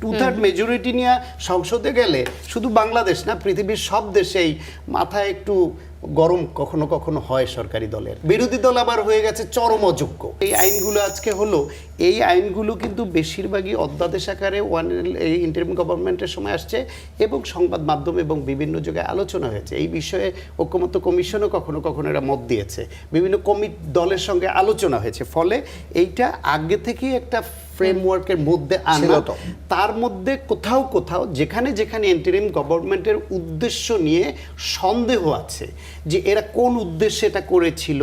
2/3 majority নিয়ে সংসদে গেলে শুধু বাংলাদেশ না, পৃথিবীর সব দেশেই মাথায় একটু গরম কখনো কখনো হয় সরকারি দলের। বিরোধী দল আবার হয়ে গেছে চরম অযোগ্য। এই আইনগুলো আজকে হলো, এই আইনগুলো কিন্তু বেশিরভাগই অধ্যাদেশ আকারে এই ইন্টারিম গভর্নমেন্টের সময় আসছে এবং সংবাদ মাধ্যম এবং বিভিন্ন জায়গায় আলোচনা হয়েছে। এই বিষয়ে ঐক্যমত্য কমিশনও কখনো কখনো এরা মত দিয়েছে, বিভিন্ন দলের সঙ্গে আলোচনা হয়েছে। ফলে এইটা আগে থেকেই একটা ফ্রেমওয়ার্কের মধ্যে আনা, তার মধ্যে কোথাও কোথাও যেখানে যেখানে ইন্টারিম গভর্নমেন্টের উদ্দেশ্য নিয়ে সন্দেহ আছে যে এরা কোন উদ্দেশ্যে এটা করেছিল,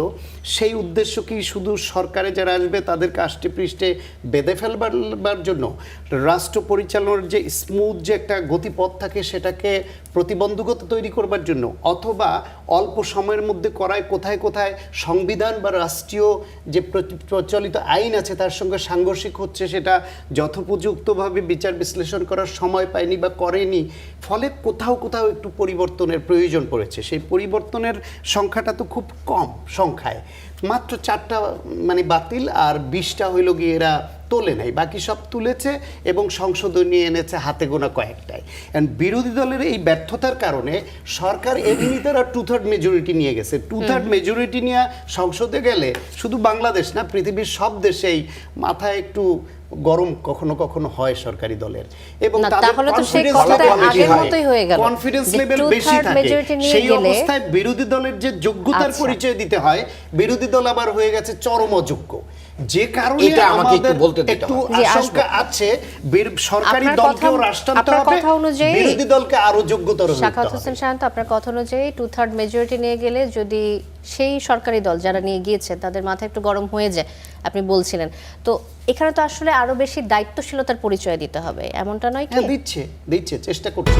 সেই উদ্দেশ্য কি শুধু সরকারে যারা আসবে তাদেরকে আষ্টে পৃষ্ঠে বেঁধে ফেলবার জন্য, রাষ্ট্র পরিচালনার যে স্মুথ যে একটা গতিপথ থাকে সেটাকে প্রতিবন্ধকতা তৈরি করবার জন্য, অথবা অল্প সময়ের মধ্যে করায় কোথায় কোথায় সংবিধান বা রাষ্ট্রীয় যে প্রচলিত আইন আছে তার সঙ্গে সাংঘর্ষিক হচ্ছে, সেটা যথোপযুক্তভাবে বিচার বিশ্লেষণ করার সময় পায়নি বা করেনি। ফলে কোথাও কোথাও একটু পরিবর্তনের প্রয়োজন পড়েছে। সেই পরিবর্তনের সংখ্যাটা তো খুব কম সংখ্যায়, মাত্র 4টা মানে বাতিল আর 20টা হইল গিয়ে এরা তোলে নাই, বাকি সব তুলেছে এবং সংশোধনী এনেছে হাতে গোনা কয়েকটায়। এন্ড বিরোধী দলের এই ব্যর্থতার কারণে সরকার এমনি তারা 2/3 মেজরিটি নিয়ে গেছে। 2/3 মেজরিটি নিয়ে সংসদে গেলে শুধু বাংলাদেশ না, পৃথিবীর সব দেশেই মাথায় একটু গরম কখনো কখনো হয় সরকারি দলের এবং কনফিডেন্স লেভেল বেশি থাকে। সেই অবস্থায় বিরোধী দলের যে যোগ্যতার পরিচয় দিতে হয়, বিরোধী দল আবার হয়ে গেছে চরম অযোগ্য, যে কারণে আমাদের একটু আশঙ্কা আছে সরকারি দলকেও রাষ্ট্রায়ত্ত হবে, বিরোধী দলকে আরো যোগ্যতর হতে হবে। শাখাওয়াত হোসেন শান্ত, আপনার কথা অনুযায়ী 2/3 মেজরিটি নিয়ে গেলে যদি সেই সরকারি দল যারা নিয়ে গিয়েছে তাদের মাথা একটু গরম হয়ে যায়, আপনি বলছিলেন, তো এখানে তো আসলে আরো বেশি দায়িত্বশীলতার পরিচয় দিতে হবে, এমনটা নয় কি? দিচ্ছে চেষ্টা করছে।